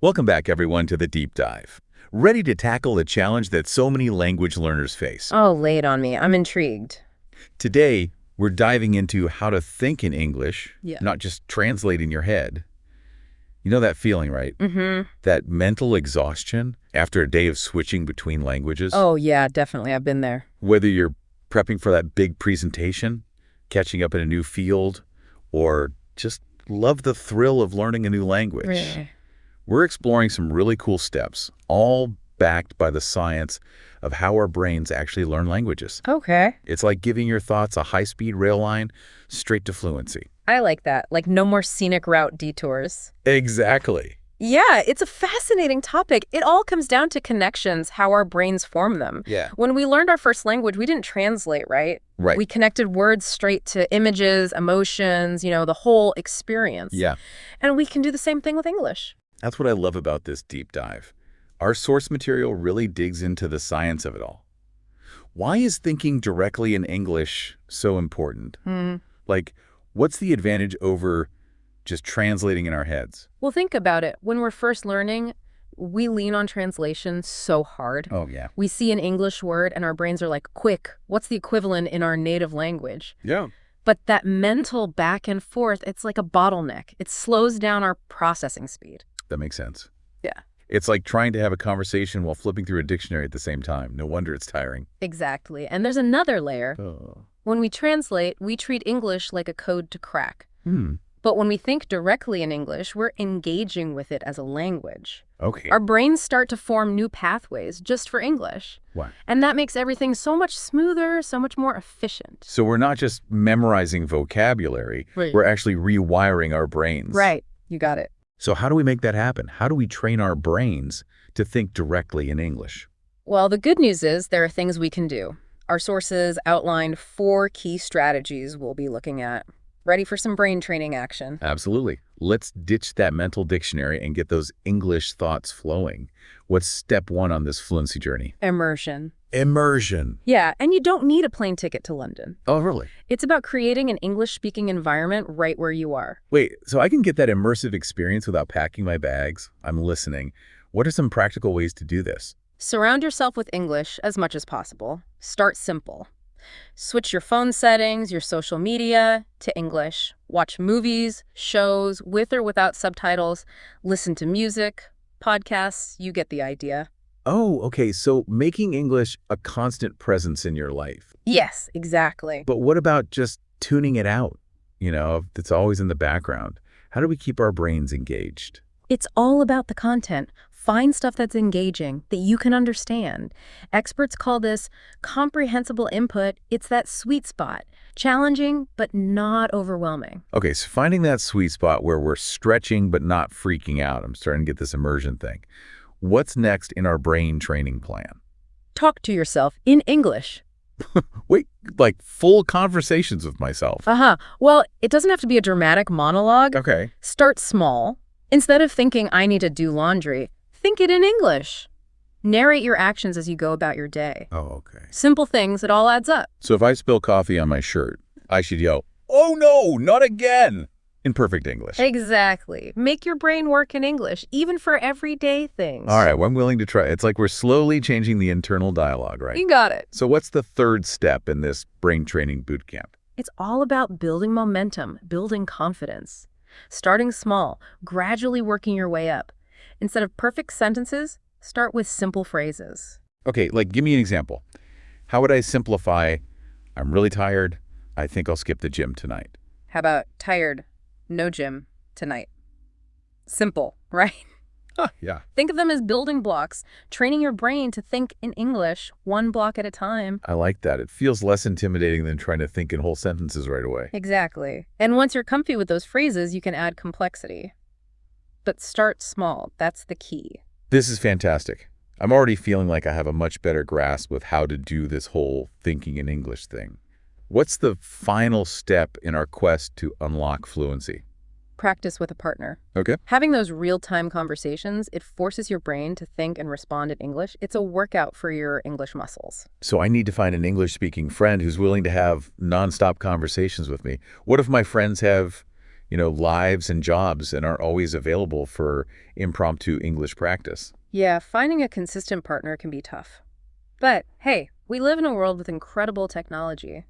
Welcome back, everyone, to the Deep Dive. Ready to tackle a challenge that so many language learners face. Oh, lay it on me. I'm intrigued. Today, we're diving into how to think in English, Yeah. not just translate in your head. You know that feeling, right? Mm-hmm. That mental exhaustion after a day of switching between languages? Oh, yeah, definitely. I've been there. Whether you're prepping for that big presentation, catching up in a new field, or just love the thrill of learning a new language. Really? We're exploring some really cool steps, all backed by the science of how our brains actually learn languages. Okay. It's like giving your thoughts a high-speed rail line straight to fluency. I like that. Like no more scenic route detours. Exactly. Yeah, it's a fascinating topic. It all comes down to connections, how our brains form them. Yeah. When we learned our first language, we didn't translate, right? Right. We connected words straight to images, emotions, the whole experience. Yeah. And we can do the same thing with English. That's what I love about this deep dive. Our source material really digs into the science of it all. Why is thinking directly in English so important? Like, what's the advantage over just translating in our heads? Well, think about it. When we're first learning, we lean on translation so hard. Oh, yeah. We see an English word and our brains are like, quick, what's the equivalent in our native language? Yeah. But that mental back and forth, it's like a bottleneck. It slows down our processing speed. That makes sense. Yeah. It's like trying to have a conversation while flipping through a dictionary at the same time. No wonder it's tiring. Exactly. And there's another layer. Oh. When we translate, we treat English like a code to crack. Hmm. But when we think directly in English, we're engaging with it as a language. Okay. Our brains start to form new pathways just for English. What? And that makes everything so much smoother, so much more efficient. So we're not just memorizing vocabulary. Right. We're actually rewiring our brains. Right. You got it. So how do we make that happen? How do we train our brains to think directly in English? Well, the good news is there are things we can do. Our sources outlined 4 key strategies we'll be looking at. Ready for some brain training action? Absolutely. Let's ditch that mental dictionary and get those English thoughts flowing. What's step 1 on this fluency journey? Immersion. Immersion. Yeah, and you don't need a plane ticket to London. Oh, really? It's about creating an English-speaking environment right where you are. Wait, so I can get that immersive experience without packing my bags? I'm listening. What are some practical ways to do this? Surround yourself with English as much as possible. Start simple. Switch your phone settings, your social media to English. Watch movies, shows, with or without subtitles. Listen to music, podcasts. You get the idea. Oh, okay, so making English a constant presence in your life. Yes, exactly. But what about just tuning it out? It's always in the background. How do we keep our brains engaged? It's all about the content. Find stuff that's engaging, that you can understand. Experts call this comprehensible input. It's that sweet spot. Challenging, but not overwhelming. Okay, so finding that sweet spot where we're stretching but not freaking out. I'm starting to get this immersion thing. What's next in our brain training plan? Talk to yourself in English. Wait, like full conversations with myself. Well, it doesn't have to be a dramatic monologue. Okay. Start small. Instead of thinking, I need to do laundry, think it in English. Narrate your actions as you go about your day. Oh, okay. Simple things, it all adds up. So if I spill coffee on my shirt, I should yell, "Oh no, not again!" in perfect English. Exactly. Make your brain work in English, even for everyday things. All right, well, I'm willing to try. It's like we're slowly changing the internal dialogue, right? You got it. So what's the third step in this brain training boot camp? It's all about building momentum, building confidence. Starting small, gradually working your way up. Instead of perfect sentences, start with simple phrases. Okay, like give me an example. How would I simplify, "I'm really tired. I think I'll skip the gym tonight"? How about tired, no gym tonight? Simple, right? Yeah. Think of them as building blocks, training your brain to think in English one block at a time. I like that. It feels less intimidating than trying to think in whole sentences right away. Exactly. And once you're comfy with those phrases, you can add complexity. But start small. That's the key. This is fantastic. I'm already feeling like I have a much better grasp of how to do this whole thinking in English thing. What's the final step in our quest to unlock fluency? Practice with a partner. Okay. Having those real-time conversations, it forces your brain to think and respond in English. It's a workout for your English muscles. So I need to find an English-speaking friend who's willing to have nonstop conversations with me. What if my friends have, lives and jobs and aren't always available for impromptu English practice. Yeah, finding a consistent partner can be tough. But hey, we live in a world with incredible technology.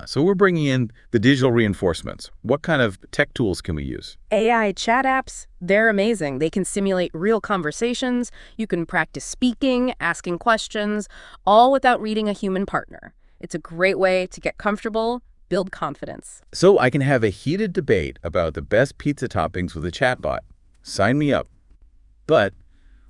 So we're bringing in the digital reinforcements. What kind of tech tools can we use? AI chat apps, they're amazing. They can simulate real conversations. You can practice speaking, asking questions, all without reading a human partner. It's a great way to get comfortable, build confidence. So I can have a heated debate about the best pizza toppings with a chatbot. Sign me up. But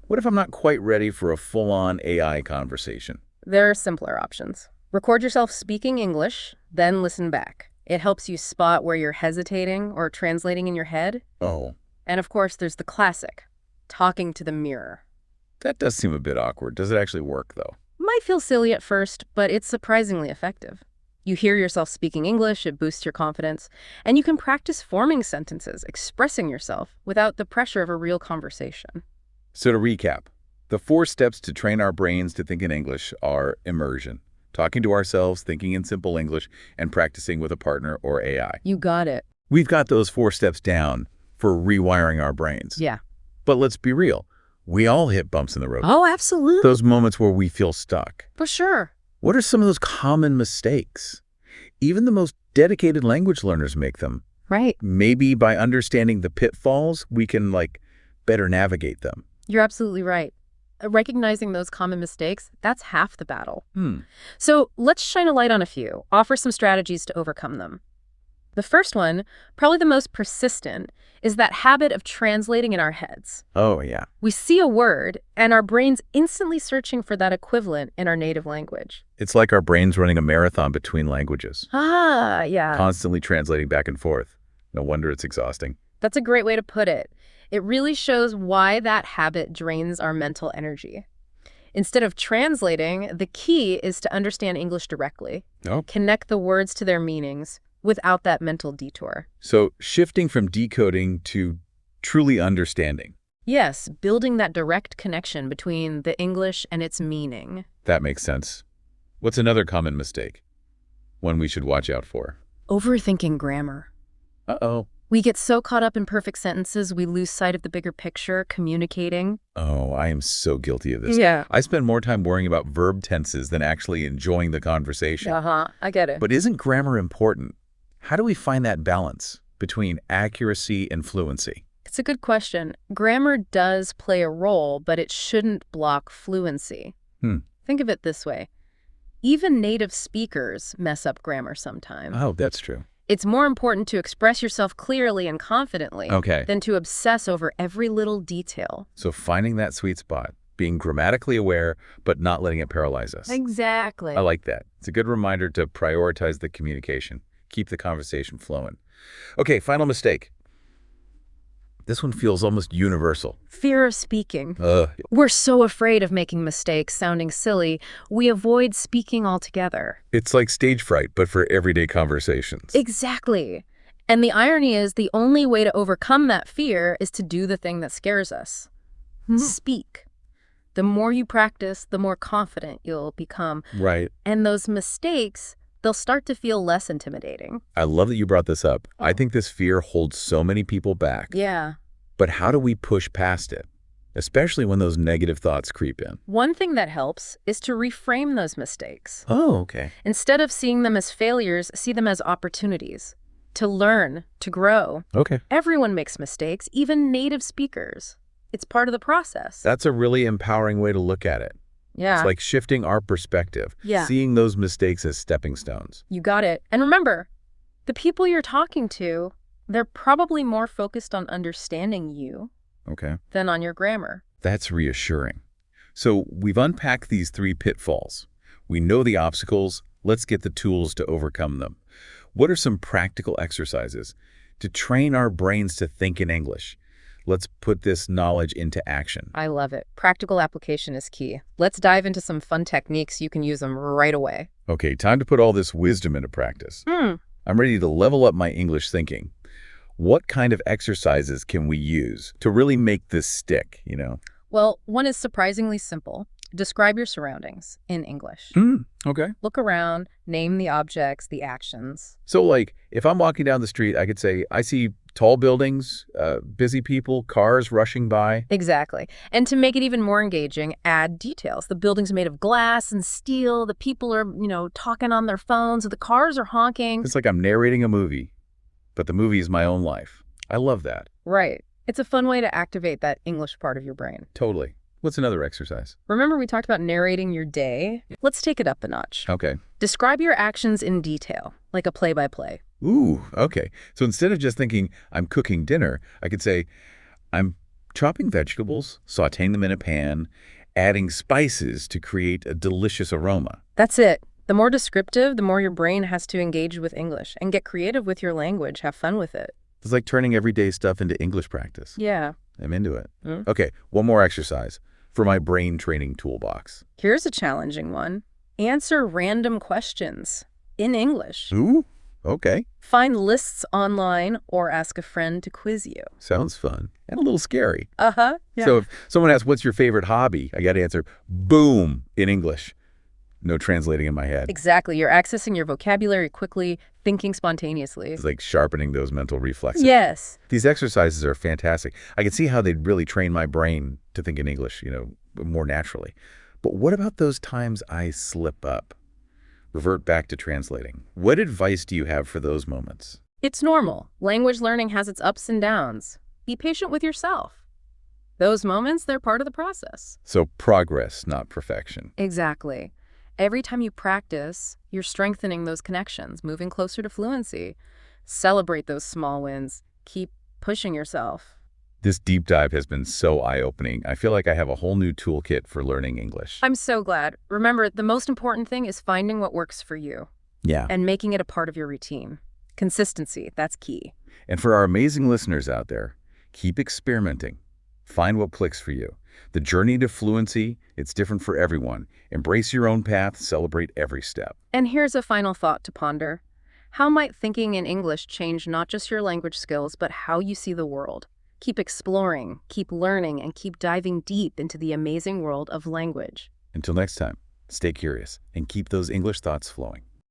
what if I'm not quite ready for a full-on AI conversation? There are simpler options. Record yourself speaking English, then listen back. It helps you spot where you're hesitating or translating in your head. Oh, And of course, there's the classic, talking to the mirror. that does seem a bit awkward. Does it actually work, though? Might feel silly at first, but it's surprisingly effective. You hear yourself speaking English, it boosts your confidence, and you can practice forming sentences, expressing yourself without the pressure of a real conversation. So to recap, the 4 steps to train our brains to think in English are immersion, talking to ourselves, thinking in simple English, and practicing with a partner or AI. You got it. We've got those 4 steps down for rewiring our brains. Yeah. But let's be real. We all hit bumps in the road. Oh, absolutely. Those moments where we feel stuck. For sure. What are some of those common mistakes? Even the most dedicated language learners make them. Right. Maybe by understanding the pitfalls, we can, better navigate them. You're absolutely right. Recognizing those common mistakes, that's half the battle. Hmm. So let's shine a light on a few, offer some strategies to overcome them. The first one, probably the most persistent, is that habit of translating in our heads. Oh, yeah. We see a word, and our brain's instantly searching for that equivalent in our native language. It's like our brain's running a marathon between languages, Ah, yeah. constantly translating back and forth. No wonder it's exhausting. That's a great way to put it. It really shows why that habit drains our mental energy. Instead of translating, the key is to understand English directly. Oh. Connect the words to their meanings without that mental detour. So shifting from decoding to truly understanding. Yes, building that direct connection between the English and its meaning. That makes sense. What's another common mistake? One we should watch out for? Overthinking grammar. Uh-oh. We get so caught up in perfect sentences, we lose sight of the bigger picture, communicating. Oh, I am so guilty of this. Yeah. I spend more time worrying about verb tenses than actually enjoying the conversation. I get it. But isn't grammar important? How do we find that balance between accuracy and fluency? It's a good question. Grammar does play a role, but it shouldn't block fluency. Think of it this way. Even native speakers mess up grammar sometimes. Oh, that's true. It's more important to express yourself clearly and confidently than to obsess over every little detail. So finding that sweet spot, being grammatically aware, but not letting it paralyze us. Exactly. I like that. It's a good reminder to prioritize the communication, keep the conversation flowing. Okay, final mistake. This one feels almost universal. Fear of speaking. Ugh. We're so afraid of making mistakes, sounding silly, we avoid speaking altogether. It's like stage fright, but for everyday conversations. Exactly. And the irony is the only way to overcome that fear is to do the thing that scares us. Speak. The more you practice, the more confident you'll become. Right. And those mistakes, they'll start to feel less intimidating. I love that you brought this up. I think this fear holds so many people back. Yeah. But how do we push past it, especially when those negative thoughts creep in? One thing that helps is to reframe those mistakes. Oh, okay. Instead of seeing them as failures, see them as opportunities to learn, to grow. Okay. Everyone makes mistakes, even native speakers. It's part of the process. That's a really empowering way to look at it. Yeah. It's like shifting our perspective, Yeah. seeing those mistakes as stepping stones. You got it. And remember, the people you're talking to, they're probably more focused on understanding you Okay. than on your grammar. That's reassuring. So we've unpacked these 3 pitfalls. We know the obstacles. Let's get the tools to overcome them. What are some practical exercises to train our brains to think in English? Let's put this knowledge into action. I love it. Practical application is key. Let's dive into some fun techniques. You can use them right away. Okay, time to put all this wisdom into practice. I'm ready to level up my English thinking. What kind of exercises can we use to really make this stick, Well, one is surprisingly simple. Describe your surroundings in English. Okay. Look around, name the objects, the actions. So if I'm walking down the street, I could say, I see Tall buildings, busy people, cars rushing by. Exactly. And to make it even more engaging, add details. The building's made of glass and steel. The people are, talking on their phones. The cars are honking. It's like I'm narrating a movie, but the movie is my own life. I love that. Right. It's a fun way to activate that English part of your brain. Totally. What's another exercise? Remember we talked about narrating your day? Let's take it up a notch. Okay. Describe your actions in detail, like a play-by-play. Ooh, okay. So instead of just thinking I'm cooking dinner, I could say I'm chopping vegetables, sautéing them in a pan, adding spices to create a delicious aroma. That's it. The more descriptive, the more your brain has to engage with English. And get creative with your language. Have fun with it. It's like turning everyday stuff into English practice. Yeah. I'm into it. Okay, one more exercise for my brain training toolbox. Here's a challenging one. Answer random questions in English. Ooh, okay. Find lists online or ask a friend to quiz you. Sounds fun and a little scary. Uh-huh. Yeah. So if someone asks, what's your favorite hobby? I got to answer, boom, in English. No translating in my head. Exactly. You're accessing your vocabulary quickly, thinking spontaneously. It's like sharpening those mental reflexes. Yes. These exercises are fantastic. I can see how they'd really train my brain to think in English, more naturally. But what about those times I slip up? Revert back to translating. What advice do you have for those moments? It's normal. Language learning has its ups and downs. Be patient with yourself. Those moments, they're part of the process. So progress, not perfection. Exactly. Every time you practice, you're strengthening those connections, moving closer to fluency. Celebrate those small wins. Keep pushing yourself. This deep dive has been so eye-opening. I feel like I have a whole new toolkit for learning English. I'm so glad. Remember, the most important thing is finding what works for you. Yeah. And making it a part of your routine. Consistency, that's key. And for our amazing listeners out there, keep experimenting. Find what clicks for you. The journey to fluency, it's different for everyone. Embrace your own path, celebrate every step. And here's a final thought to ponder. How might thinking in English change not just your language skills, but how you see the world? Keep exploring, keep learning, and keep diving deep into the amazing world of language. Until next time, stay curious and keep those English thoughts flowing.